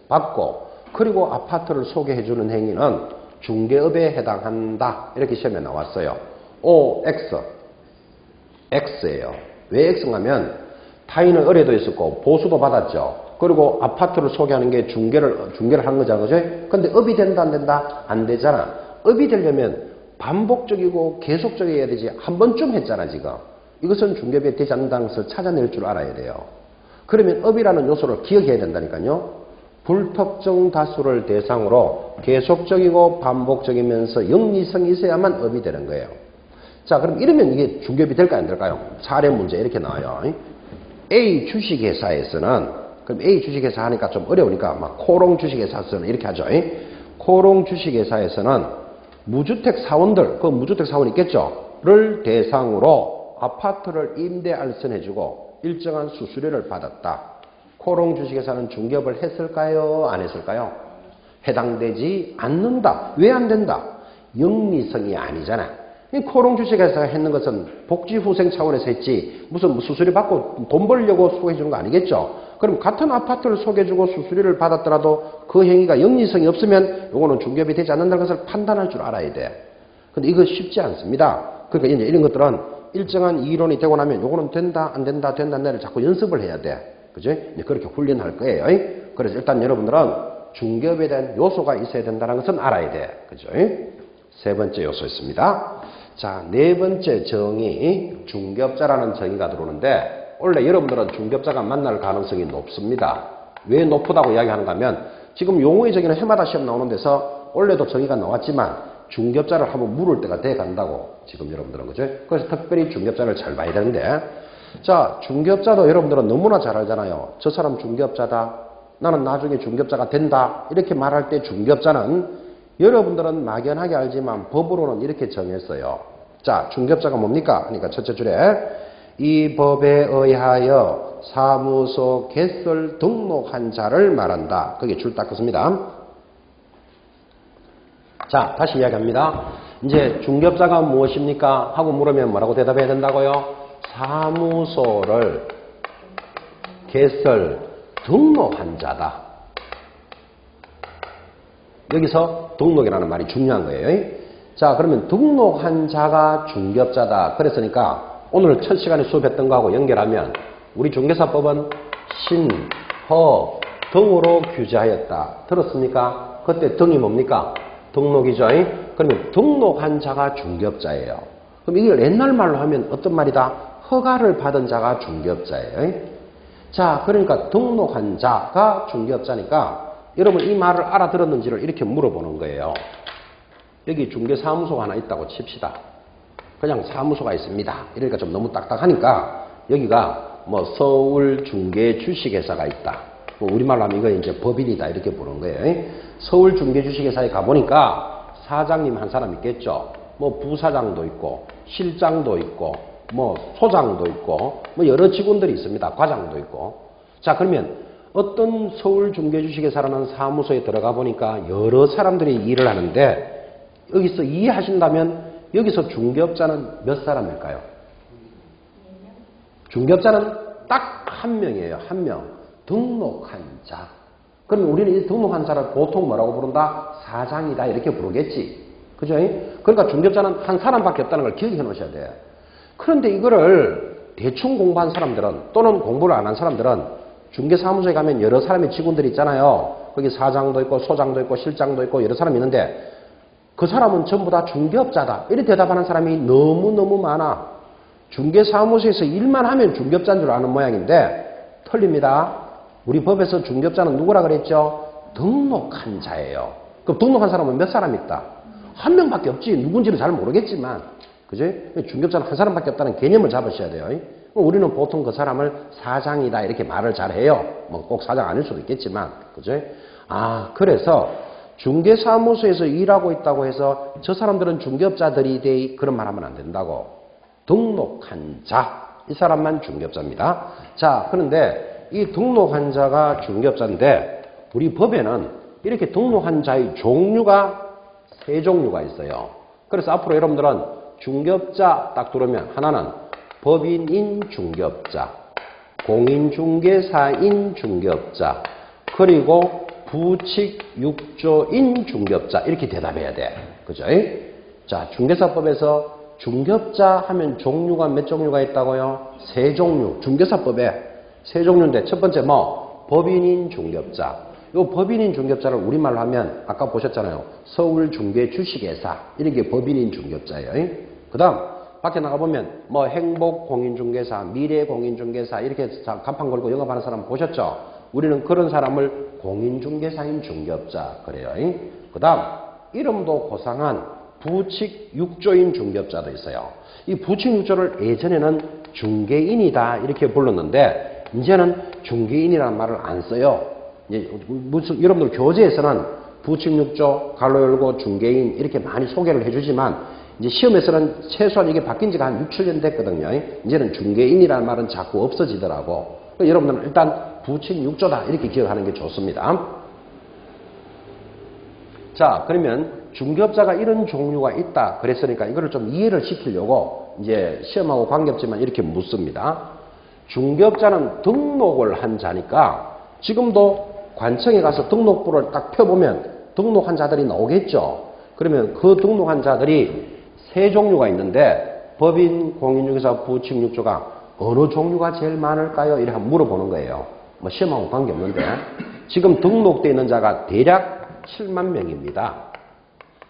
받고 그리고 아파트를 소개해 주는 행위는 중개업에 해당한다. 이렇게 시험에 나왔어요. O, X. X예요. 왜 X인가 하면 타인의 의뢰도 있었고 보수도 받았죠. 그리고 아파트를 소개하는 게 중개를 한 거잖아. 그죠? 근데 업이 된다 안 된다? 안 되잖아. 업이 되려면 반복적이고 계속적이어야 되지. 한 번쯤 했잖아 지금. 이것은 중개업에 되지 않는다는 것을 찾아낼 줄 알아야 돼요. 그러면 업이라는 요소를 기억해야 된다니까요. 불특정 다수를 대상으로 계속적이고 반복적이면서 영리성이 있어야만 업이 되는 거예요. 자, 그럼 이러면 이게 중개업이 될까요 안 될까요? 사례 문제 이렇게 나와요. A 주식회사에서는, 그럼 A 주식회사 하니까 좀 어려우니까 막 코롱 주식회사에서는 이렇게 하죠. 코롱 주식회사에서는 무주택 사원들, 그 무주택 사원 있겠죠? 를 대상으로 아파트를 임대 알선해주고 일정한 수수료를 받았다. 코롱 주식회사는 중개업을 했을까요? 안 했을까요? 해당되지 않는다. 왜 안 된다? 영리성이 아니잖아. 이 코롱주식회사가 했는 것은 복지후생 차원에서 했지 무슨 수수료 받고 돈 벌려고 소개해주는 거 아니겠죠. 그럼 같은 아파트를 소개해주고 수수료를 받았더라도 그 행위가 영리성이 없으면 이거는 중개업이 되지 않는다는 것을 판단할 줄 알아야 돼. 근데 이거 쉽지 않습니다. 그러니까 이제 이런 것들은 일정한 이론이 되고 나면 이거는 된다 안 된다 된다 안 된다를 자꾸 연습을 해야 돼. 그죠? 이제 그렇게 훈련할 거예요. 그래서 일단 여러분들은 중개업에 대한 요소가 있어야 된다는 것은 알아야 돼. 그죠? 세 번째 요소 있습니다. 자, 네 번째 정의, 중개업자라는 정의가 들어오는데 원래 여러분들은 중개업자가 만날 가능성이 높습니다. 왜 높다고 이야기하는가 하면 지금 용어의 정의는 해마다 시험 나오는 데서 원래도 정의가 나왔지만 중개업자를 한번 물을 때가 돼 간다고 지금 여러분들은 그죠? 그래서 특별히 중개업자를 잘 봐야 되는데 자, 중개업자도 여러분들은 너무나 잘 알잖아요. 저 사람 중개업자다. 나는 나중에 중개업자가 된다. 이렇게 말할 때 중개업자는 여러분들은 막연하게 알지만 법으로는 이렇게 정했어요. 자, 중개업자가 뭡니까? 그러니까 첫째 줄에 이 법에 의하여 사무소 개설 등록한 자를 말한다. 그게 줄 닦았습니다. 자, 다시 이야기합니다. 이제 중개업자가 무엇입니까? 하고 물으면 뭐라고 대답해야 된다고요? 사무소를 개설 등록한 자다. 여기서 등록이라는 말이 중요한 거예요. 자, 그러면 등록한 자가 중개업자다. 그랬으니까 오늘 첫 시간에 수업했던 거하고 연결하면 우리 중개사법은 신, 허, 등으로 규제하였다. 들었습니까? 그때 등이 뭡니까? 등록이죠. 그러면 등록한 자가 중개업자예요. 그럼 이걸 옛날 말로 하면 어떤 말이다? 허가를 받은 자가 중개업자예요. 자, 그러니까 등록한 자가 중개업자니까 여러분 이 말을 알아들었는지를 이렇게 물어보는 거예요. 여기 중개사무소가 하나 있다고 칩시다. 그냥 사무소가 있습니다. 이러니까 좀 너무 딱딱하니까 여기가 뭐 서울 중개 주식회사가 있다. 뭐 우리말로 하면 이거 이제 법인이다 이렇게 부르는 거예요. 서울 중개 주식회사에 가보니까 사장님 한 사람 있겠죠. 뭐 부사장도 있고 실장도 있고 뭐 소장도 있고 뭐 여러 직원들이 있습니다. 과장도 있고. 자, 그러면 어떤 서울 중개 주식회사라는 사무소에 들어가 보니까 여러 사람들이 일을 하는데 여기서 이해하신다면 여기서 중개업자는 몇 사람일까요? 중개업자는 딱 한 명이에요. 한 명. 등록한 자. 그럼 우리는 이 등록한 자를 보통 뭐라고 부른다? 사장이다 이렇게 부르겠지. 그죠? 그러니까 중개업자는 한 사람밖에 없다는 걸 기억해 놓으셔야 돼요. 그런데 이거를 대충 공부한 사람들은 또는 공부를 안 한 사람들은 중개사무소에 가면 여러 사람의 직원들이 있잖아요. 거기 사장도 있고 소장도 있고 실장도 있고 여러 사람이 있는데 그 사람은 전부 다 중개업자다. 이렇게 대답하는 사람이 너무너무 많아. 중개사무소에서 일만 하면 중개업자인 줄 아는 모양인데 틀립니다. 우리 법에서 중개업자는 누구라 그랬죠? 등록한 자예요. 그럼 등록한 사람은 몇 사람 있다? 한 명밖에 없지. 누군지는 잘 모르겠지만 그지? 중개업자는 한 사람밖에 없다는 개념을 잡으셔야 돼요. 우리는 보통 그 사람을 사장이다 이렇게 말을 잘 해요. 뭐 꼭 사장 아닐 수도 있겠지만 그지? 아, 그래서 중개사무소에서 일하고 있다고 해서 저 사람들은 중개업자들이 돼 그런 말 하면 안 된다고. 등록한 자, 이 사람만 중개업자입니다. 자, 그런데 이 등록한 자가 중개업자인데 우리 법에는 이렇게 등록한 자의 종류가 세 종류가 있어요. 그래서 앞으로 여러분들은 중개업자 딱 들으면 하나는 법인인 중개업자, 공인중개사인 중개업자, 그리고 부칙 육조인 중개업자 이렇게 대답해야 돼. 그죠? 자, 중개사법에서 중개업자 하면 종류가 몇 종류가 있다고요? 세 종류. 중개사법에 세 종류인데 첫 번째 뭐? 법인인 중개업자. 이 법인인 중개업자를 우리말로 하면 아까 보셨잖아요. 서울 중개 주식회사. 이렇게 법인인 중개업자예요. 그 다음 밖에 나가보면 뭐 행복 공인중개사, 미래 공인중개사 이렇게 간판 걸고 영업하는 사람 보셨죠? 우리는 그런 사람을 공인중개사인 중개업자 그래요. 그 다음 이름도 고상한 부칙 육조인 중개업자도 있어요. 이 부칙 육조를 예전에는 중개인이다 이렇게 불렀는데 이제는 중개인이라는 말을 안 써요. 무슨 여러분들 교재에서는 부칙 육조, 갈로 열고 중개인 이렇게 많이 소개를 해주지만 이제 시험에서는 최소한 이게 바뀐 지가 한 6, 7년 됐거든요. 이제는 중개인이라는 말은 자꾸 없어지더라고. 여러분들은 일단 부칙 육조다 이렇게 기억하는 게 좋습니다. 자, 그러면 중개업자가 이런 종류가 있다 그랬으니까 이거를 좀 이해를 시키려고 이제 시험하고 관계없지만 이렇게 묻습니다. 중개업자는 등록을 한 자니까 지금도 관청에 가서 등록부를 딱 펴보면 등록한 자들이 나오겠죠. 그러면 그 등록한 자들이 세 종류가 있는데 법인, 공인중개사, 부칙육조가 어느 종류가 제일 많을까요? 이렇게 한번 물어보는 거예요. 뭐 시험하고 관계없는데 지금 등록되어 있는 자가 대략 7만 명입니다.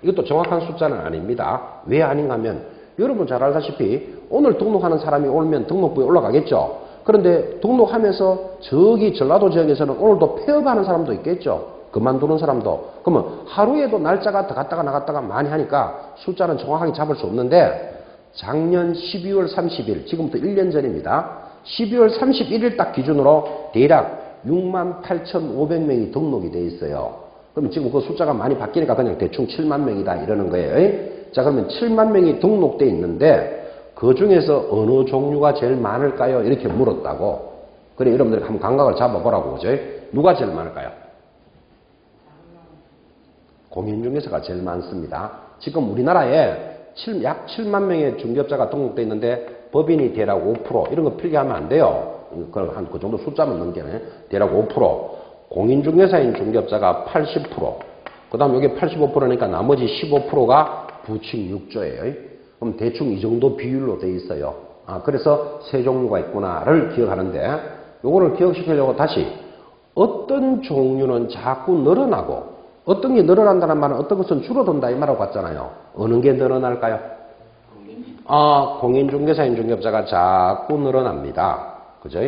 이것도 정확한 숫자는 아닙니다. 왜 아닌가 하면 여러분 잘 알다시피 오늘 등록하는 사람이 오면 등록부에 올라가겠죠. 그런데 등록하면서 저기 전라도 지역에서는 오늘도 폐업하는 사람도 있겠죠. 그만두는 사람도. 그러면 하루에도 날짜가 들어갔다가 나갔다가 많이 하니까 숫자는 정확하게 잡을 수 없는데 작년 12월 30일, 지금부터 1년 전입니다. 12월 31일 딱 기준으로 대략 68,500명이 등록이 돼 있어요. 그러면 지금 그 숫자가 많이 바뀌니까 그냥 대충 7만 명이다 이러는 거예요. 자, 그러면 7만 명이 등록돼 있는데 그 중에서 어느 종류가 제일 많을까요? 이렇게 물었다고. 그래, 여러분들이 한번 감각을 잡아보라고. 그죠? 누가 제일 많을까요? 공인중개사가 제일 많습니다. 지금 우리나라에 약 7만 명의 중개업자가 등록되어 있는데 법인이 대략 5%, 이런 거 필기하면 안 돼요. 그걸 한 그 정도 숫자만 넘기네. 대략 5%, 공인중개사인 중개업자가 80%, 그 다음 여기 85%니까 나머지 15%가 부칙육조예요. 그럼 대충 이 정도 비율로 되어 있어요. 그래서 세 종류가 있구나를 기억하는데 요거를 기억시키려고 다시 어떤 종류는 자꾸 늘어나고 어떤 게 늘어난다는 말은 어떤 것은 줄어든다 이 말하고 같잖아요. 어느 게 늘어날까요? 공인중개사인 중개업자가 자꾸 늘어납니다. 그죠?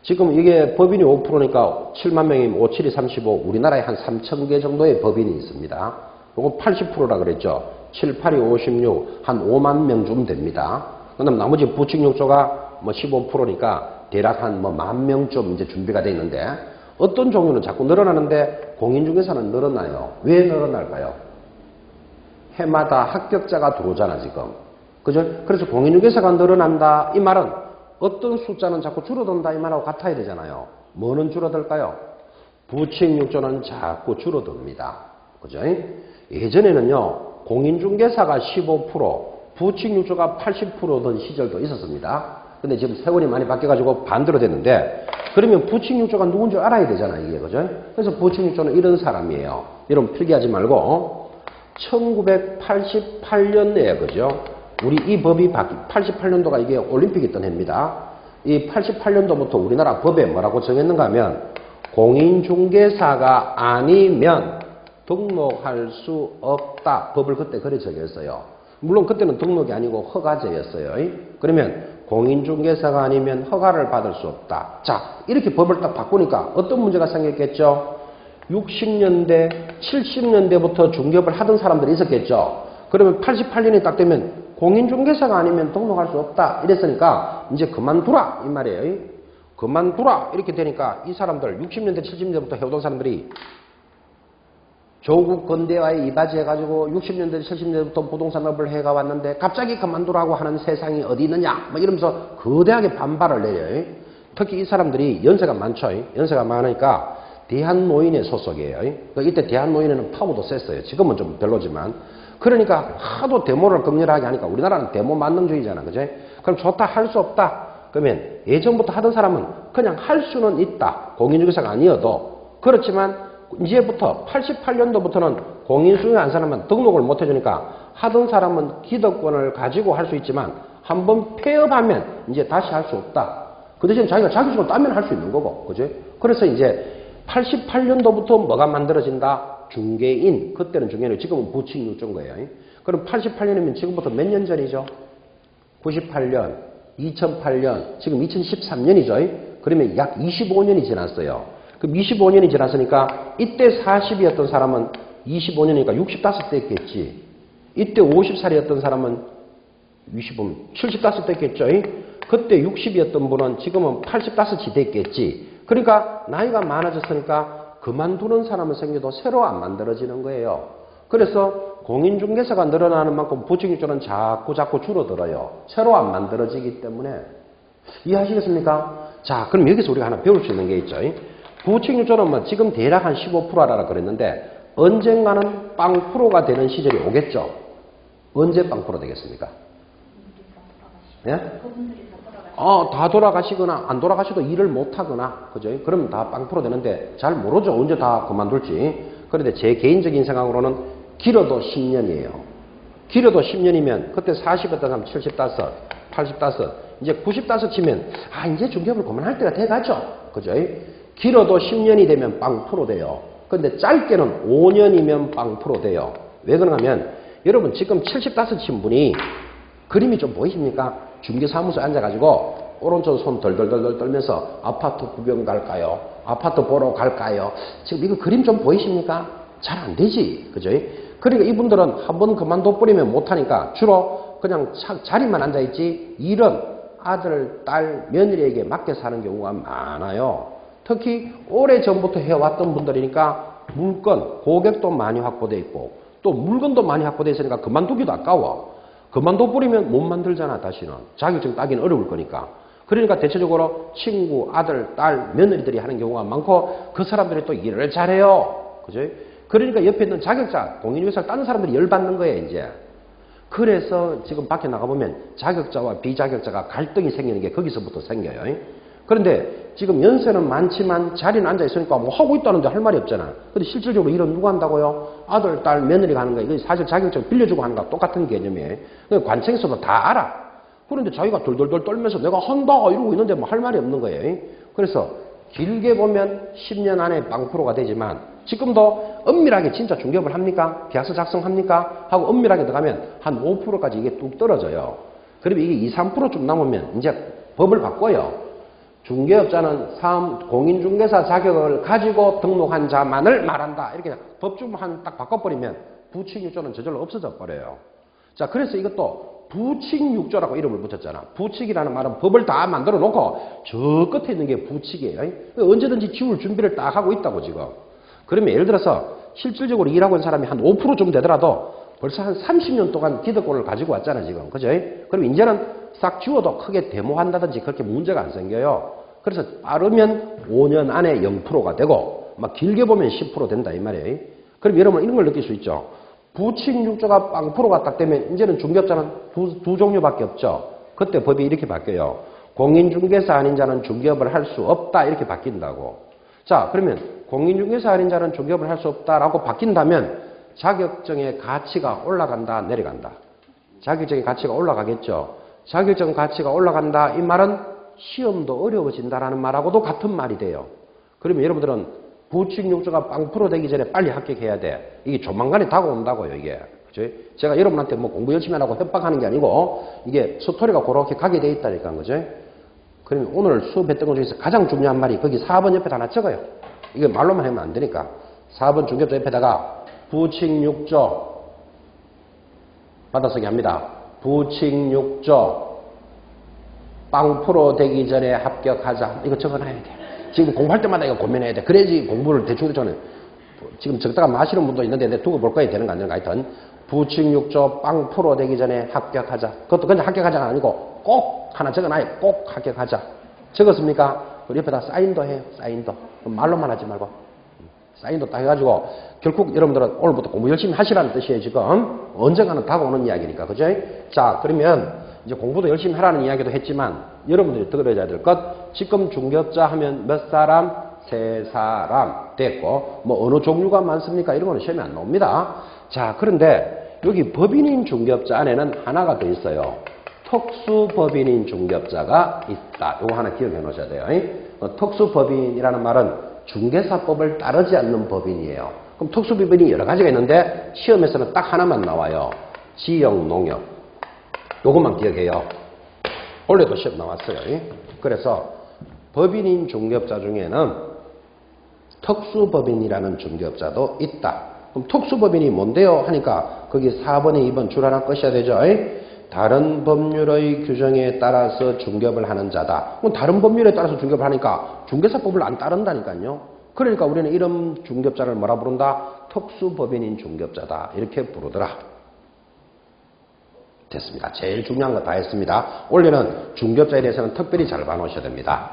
지금 이게 법인이 5%니까 7만 명이면 5, 7이 35, 우리나라에 한 3천 개 정도의 법인이 있습니다. 요거 80%라 그랬죠. 7, 8이 56, 한 5만 명쯤 됩니다. 그 다음 나머지 부칙육조가 뭐 15%니까 대략 한 뭐 10,000명쯤 이제 준비가 돼 있는데 어떤 종류는 자꾸 늘어나는데 공인중개사는 늘어나요. 왜 늘어날까요? 해마다 합격자가 들어오잖아 지금. 그죠? 그래서 공인중개사가 늘어난다 이 말은 어떤 숫자는 자꾸 줄어든다 이 말하고 같아야 되잖아요. 뭐는 줄어들까요? 부칙육조는 자꾸 줄어듭니다. 그죠? 예전에는요 공인중개사가 15%, 부칙육조가 80%던 시절도 있었습니다. 근데 지금 세월이 많이 바뀌어가지고 반대로 됐는데 그러면 부칙육조가 누군지 알아야 되잖아요. 이게 그죠? 그래서 부칙육조는 이런 사람이에요. 여러분 필기하지 말고 1988년에 그죠? 우리 이 법이 88년도가 이게 올림픽이 있던 해입니다. 이 88년도부터 우리나라 법에 뭐라고 정했는가 하면 공인중개사가 아니면 등록할 수 없다. 법을 그때 그래 적였어요. 물론 그때는 등록이 아니고 허가제였어요. 그러면 공인중개사가 아니면 허가를 받을 수 없다. 자, 이렇게 법을 딱 바꾸니까 어떤 문제가 생겼겠죠? 60년대, 70년대부터 중개업을 하던 사람들이 있었겠죠. 그러면 88년이 딱 되면 공인중개사가 아니면 등록할 수 없다. 이랬으니까 이제 그만두라 이 말이에요. 그만두라 이렇게 되니까 이 사람들 60년대, 70년대부터 해오던 사람들이 조국 근대화에 이바지해가지고 60년대, 70년대부터 부동산업을 해가 왔는데 갑자기 그만두라고 하는 세상이 어디 있느냐 뭐 이러면서 거대하게 반발을 내려요. 특히 이 사람들이 연세가 많죠. 연세가 많으니까 대한노인회 소속이에요. 이때 대한노인회는 파워도 셌어요. 지금은 좀 별로지만. 그러니까 하도 데모를 격렬하게 하니까 우리나라는 데모 만능주의잖아. 그죠? 그럼 좋다 할 수 없다. 그러면 예전부터 하던 사람은 그냥 할 수는 있다. 공인중개사가 아니어도. 그렇지만 이제부터 88년도부터는 공인중개사 한 사람은 등록을 못 해주니까 하던 사람은 기득권을 가지고 할 수 있지만 한번 폐업하면 이제 다시 할 수 없다. 그 대신 자기가 자기 손을 따면 할 수 있는 거고. 그죠? 그래서 이제 88년도부터 뭐가 만들어진다? 중개인. 그때는 중개인이 지금은 부칙육조인 거예요. 그럼 88년이면 지금부터 몇 년 전이죠? 98년, 2008년, 지금 2013년이죠. 그러면 약 25년이 지났어요. 그럼 25년이 지났으니까 이때 40이었던 사람은 25년이니까 65대였겠지. 이때 50살이었던 사람은 75대였겠죠. 그때 60이었던 분은 지금은 85이 됐겠지. 그러니까 나이가 많아졌으니까 그만두는 사람은 생겨도 새로 안 만들어지는 거예요. 그래서 공인중개사가 늘어나는 만큼 부칙육조는 자꾸 줄어들어요. 새로 안 만들어지기 때문에. 이해하시겠습니까? 자, 그럼 여기서 우리가 하나 배울 수 있는 게 있죠. 부칙육조는 뭐 지금 대략 한 15%라 그랬는데 언젠가는 빵 프로가 되는 시절이 오겠죠. 언제 빵 프로 되겠습니까? 예? 다 돌아가시거나 안 돌아가셔도 일을 못 하거나, 그죠? 그러면 다 빵 프로 되는데 잘 모르죠. 언제 다 그만둘지. 그런데 제 개인적인 생각으로는 길어도 10년이에요. 길어도 10년이면 그때 40였다 하면 75, 85, 이제 95 치면 이제 중개업을 그만할 때가 돼가죠. 그죠? 길어도 10년이 되면 빵 프로 돼요. 근데 짧게는 5년이면 빵 프로 돼요. 왜 그러냐면 여러분 지금 75 친 분이 그림이 좀 보이십니까? 중개사무소에 앉아가지고 오른쪽 손 덜덜덜 떨면서 아파트 구경 갈까요? 아파트 보러 갈까요? 지금 이거 그림 좀 보이십니까? 잘 안 되지. 그죠? 그러니까 이분들은 한번 그만둬 버리면 못하니까 주로 그냥 자리만 앉아있지 일은 아들, 딸, 며느리에게 맡겨 사는 경우가 많아요. 특히 오래전부터 해왔던 분들이니까 물건, 고객도 많이 확보되어 있고 또 물건도 많이 확보되어 있으니까 그만두기도 아까워. 그만둬 버리면 못 만들잖아, 다시는. 자격증 따기는 어려울 거니까. 그러니까 대체적으로 친구, 아들, 딸, 며느리들이 하는 경우가 많고 그 사람들이 또 일을 잘해요. 그죠? 그러니까 옆에 있는 자격자, 공인중개사를 따는 사람들이 열받는 거예요, 이제. 그래서 지금 밖에 나가보면 자격자와 비자격자가 갈등이 생기는 게 거기서부터 생겨요. 그런데 지금 연세는 많지만 자리는 앉아있으니까 뭐 하고 있다는데 할 말이 없잖아. 근데 실질적으로 일은 누가 한다고요? 아들, 딸, 며느리가 하는 거야. 이거 사실 자격증 빌려주고 하는 거랑 똑같은 개념이에요. 관청에서도 다 알아. 그런데 자기가 돌돌돌 떨면서 내가 한다 이러고 있는데 뭐 할 말이 없는 거예요. 그래서 길게 보면 10년 안에 빵 프로가 되지만 지금도 엄밀하게 진짜 중개업을 합니까? 계약서 작성합니까? 하고 엄밀하게 들어가면 한 5%까지 이게 뚝 떨어져요. 그러면 이게 2, 3%좀 남으면 이제 법을 바꿔요. 중개업자는 공인중개사 자격을 가지고 등록한 자만을 말한다. 이렇게 법주만 딱 바꿔버리면 부칙6조는 저절로 없어져 버려요. 자, 그래서 이것도 부칙6조라고 이름을 붙였잖아. 부칙이라는 말은 법을 다 만들어 놓고 저 끝에 있는 게 부칙이에요. 언제든지 지울 준비를 딱 하고 있다고 지금. 그러면 예를 들어서 실질적으로 일하고 있는 사람이 한 5% 좀 되더라도 벌써 한 30년 동안 기득권을 가지고 왔잖아 지금. 그죠? 그럼 이제는 싹 지워도 크게 데모한다든지 그렇게 문제가 안 생겨요. 그래서 빠르면 5년 안에 0%가 되고 막 길게 보면 10% 된다 이 말이에요. 그럼 여러분 이런 걸 느낄 수 있죠. 부칙6조가 빵 프로가 딱 되면 이제는 중개업자는 두 종류밖에 없죠. 그때 법이 이렇게 바뀌어요. 공인중개사 아닌 자는 중개업을 할 수 없다 이렇게 바뀐다고. 자, 그러면 공인중개사 아닌 자는 중개업을 할 수 없다라고 바뀐다면 자격증의 가치가 올라간다 내려간다. 자격증의 가치가 올라가겠죠. 자격증 가치가 올라간다 이 말은 시험도 어려워진다라는 말하고도 같은 말이 돼요. 그러면 여러분들은 부칙6조가 빵 프로 되기 전에 빨리 합격해야 돼. 이게 조만간에 다가온다고요, 이게. 그죠? 제가 여러분한테 뭐 공부 열심히 하라고 협박하는 게 아니고 이게 스토리가 그렇게 가게 돼 있다니까, 그죠? 그러면 오늘 수업했던 것 중에서 가장 중요한 말이 거기 4번 옆에다 하나 적어요. 이거 말로만 하면 안 되니까. 4번 중개업자 옆에다가 부칙6조 받아쓰기 합니다. 부칙6조 빵 프로 되기 전에 합격하자. 이거 적어놔야 돼. 지금 공부할 때마다 이거 고민해야 돼. 그래야지 공부를 대충 지금 적다가 마시는 분도 있는데 내가 두고 볼 거야 되는 거 안 되는 거 하여튼 부칙6조 빵 프로 되기 전에 합격하자. 그것도 그냥 합격하자가 아니고 꼭 하나 적어놔요. 꼭 합격하자. 적었습니까? 그 옆에다 사인도 해요. 사인도. 말로만 하지 말고 사인도 딱 해가지고 결국 여러분들은 오늘부터 공부 열심히 하시라는 뜻이에요. 지금 언젠가는 다가오는 이야기니까. 그죠? 자, 그러면 이제 공부도 열심히 하라는 이야기도 했지만 여러분들이 들어야 될 것 지금 중개업자 하면 몇 사람? 3사람 됐고 뭐 어느 종류가 많습니까? 이런 거는 시험에 안 나옵니다. 자, 그런데 여기 법인인 중개업자 안에는 하나가 더 있어요. 특수법인인 중개업자가 있다. 이거 하나 기억해 놓으셔야 돼요. 특수법인이라는 말은 중개사법을 따르지 않는 법인이에요. 그럼 특수법인이 여러 가지가 있는데 시험에서는 딱 하나만 나와요. 지역농협. 요것만 기억해요. 원래도 시험 나왔어요. 그래서 법인인 중개업자 중에는 특수법인이라는 중개업자도 있다. 그럼 특수법인이 뭔데요? 하니까 거기 4번에 2번 줄 하나 꺼셔야 되죠. 다른 법률의 규정에 따라서 중개업을 하는 자다. 그럼 다른 법률에 따라서 중개업을 하니까 중개사법을 안 따른다니까요. 그러니까 우리는 이런 중개업자를 뭐라 부른다? 특수법인인 중개업자다. 이렇게 부르더라. 됐습니다. 제일 중요한 거 다 했습니다. 원래는 중개업자에 대해서는 특별히 잘 봐놓으셔야 됩니다.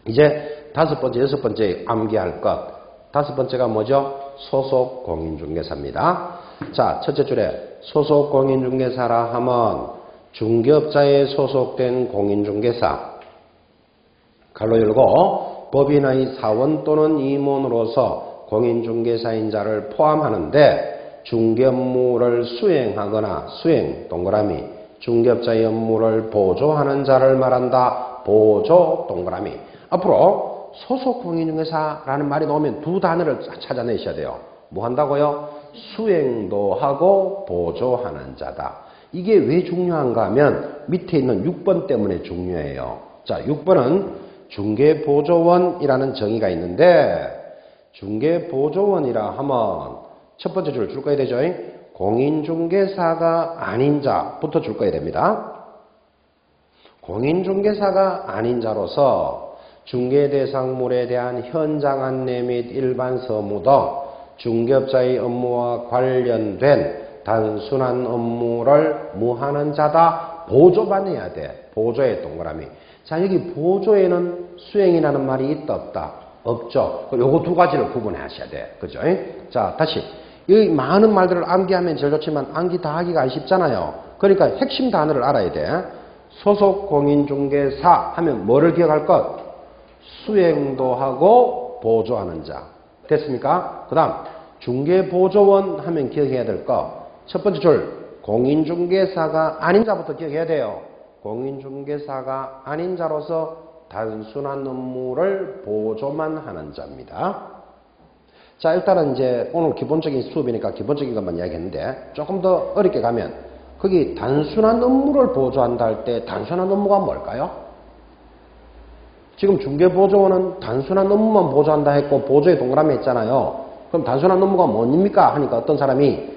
이제 5번째, 6번째 암기할 것. 다섯 번째가 뭐죠? 소속 공인중개사입니다. 자, 첫째 줄에 소속 공인중개사라 하면 중개업자에 소속된 공인중개사, 갈로 열고 법인의 사원 또는 임원으로서 공인중개사인 자를 포함하는데 중개 업무를 수행하거나 수행 동그라미 중개업자의 업무를 보조하는 자를 말한다. 보조 동그라미. 앞으로 소속 공인중개사라는 말이 나오면 두 단어를 찾아내셔야 돼요. 뭐 한다고요? 수행도 하고 보조하는 자다. 이게 왜 중요한가 하면 밑에 있는 6번 때문에 중요해요. 자, 6번은 중개보조원이라는 정의가 있는데 중개보조원이라 하면 첫 번째 줄 거야 되죠? 공인중개사가 아닌 자부터 줄 거야 됩니다. 공인중개사가 아닌 자로서 중개대상물에 대한 현장 안내 및 일반 서무 등 중개업자의 업무와 관련된 단순한 업무를 무하는 자다. 보조만 해야 돼. 보조의 동그라미. 자, 여기 보조에는 수행이라는 말이 있다 없다? 없죠. 요거 두 가지를 구분해 하셔야 돼. 그죠? 자, 다시. 이 많은 말들을 암기하면 제일 좋지만 암기 다 하기가 쉽잖아요. 그러니까 핵심 단어를 알아야 돼. 소속 공인중개사 하면 뭐를 기억할 것? 수행도 하고 보조하는 자. 됐습니까? 그 다음 중개보조원 하면 기억해야 될 거. 첫 번째 줄 공인중개사가 아닌 자부터 기억해야 돼요. 공인중개사가 아닌 자로서 단순한 업무를 보조만 하는 자입니다. 자, 일단은 이제 오늘 기본적인 수업이니까 기본적인 것만 이야기했는데 조금 더 어렵게 가면 거기 단순한 업무를 보조한다 할 때 단순한 업무가 뭘까요? 지금 중개보조원은 단순한 업무만 보조한다 했고 보조에 동그라미 했잖아요. 그럼 단순한 업무가 뭡니까? 하니까 어떤 사람이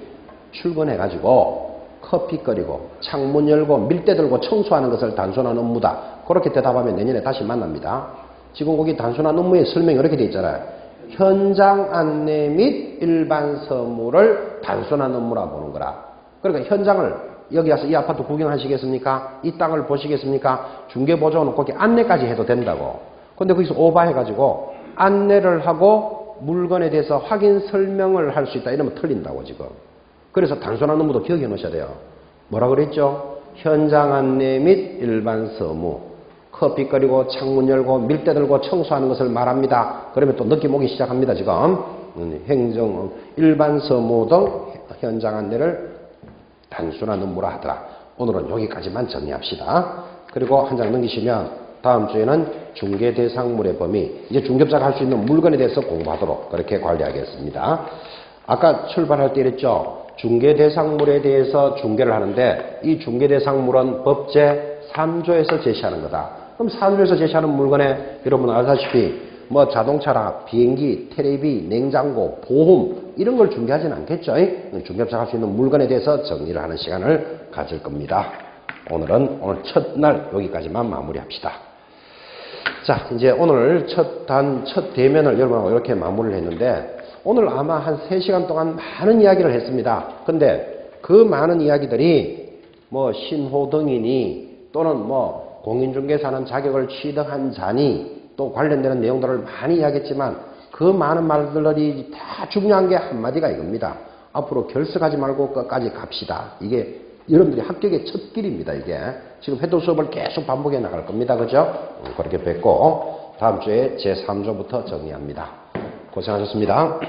출근해가지고 커피 끓이고 창문 열고 밀대 들고 청소하는 것을 단순한 업무다. 그렇게 대답하면 내년에 다시 만납니다. 지금 거기 단순한 업무의 설명이 이렇게 돼 있잖아요. 현장 안내 및 일반 서무를 단순한 업무라 보는 거라. 그러니까 현장을 여기 와서 이 아파트 구경하시겠습니까? 이 땅을 보시겠습니까? 중개보조원은 거기 안내까지 해도 된다고. 근데 거기서 오버해가지고 안내를 하고 물건에 대해서 확인 설명을 할 수 있다. 이러면 틀린다고 지금. 그래서 단순한 업무도 기억해 놓으셔야 돼요. 뭐라 그랬죠? 현장 안내 및 일반 서무. 커피 끓이고 창문 열고 밀대 들고 청소하는 것을 말합니다. 그러면 또 느낌 오기 시작합니다. 지금 행정, 일반 서무 등 현장 안내를 단순한 업무라 하더라. 오늘은 여기까지만 정리합시다. 그리고 한 장 넘기시면 다음 주에는 중개대상물의 범위, 이제 중개업자가 할 수 있는 물건에 대해서 공부하도록 그렇게 관리하겠습니다. 아까 출발할 때 이랬죠. 중개대상물에 대해서 중개를 하는데 이 중개대상물은 법제 3조에서 제시하는 거다. 그럼 3조에서 제시하는 물건에 여러분 알다시피 뭐 자동차나 비행기, 텔레비, 냉장고, 보험 이런 걸 중개하지는 않겠죠. 중개업자가 할 수 있는 물건에 대해서 정리를 하는 시간을 가질 겁니다. 오늘 첫날 여기까지만 마무리합시다. 자, 이제 오늘 첫 대면을 여러분하고 이렇게 마무리를 했는데 오늘 아마 한 3시간 동안 많은 이야기를 했습니다. 근데 그 많은 이야기들이 뭐 신호등이니 또는 뭐 공인중개사는 자격을 취득한 자니 또 관련되는 내용들을 많이 이야기했지만 그 많은 말들이 다 중요한 게 한마디가 이겁니다. 앞으로 결석하지 말고 끝까지 갑시다. 이게 여러분들이 합격의 첫 길입니다. 이게 지금 했던 수업을 계속 반복해 나갈 겁니다. 그죠? 그렇게 뵙고 다음 주에 제3조부터 정리합니다. 고생하셨습니다.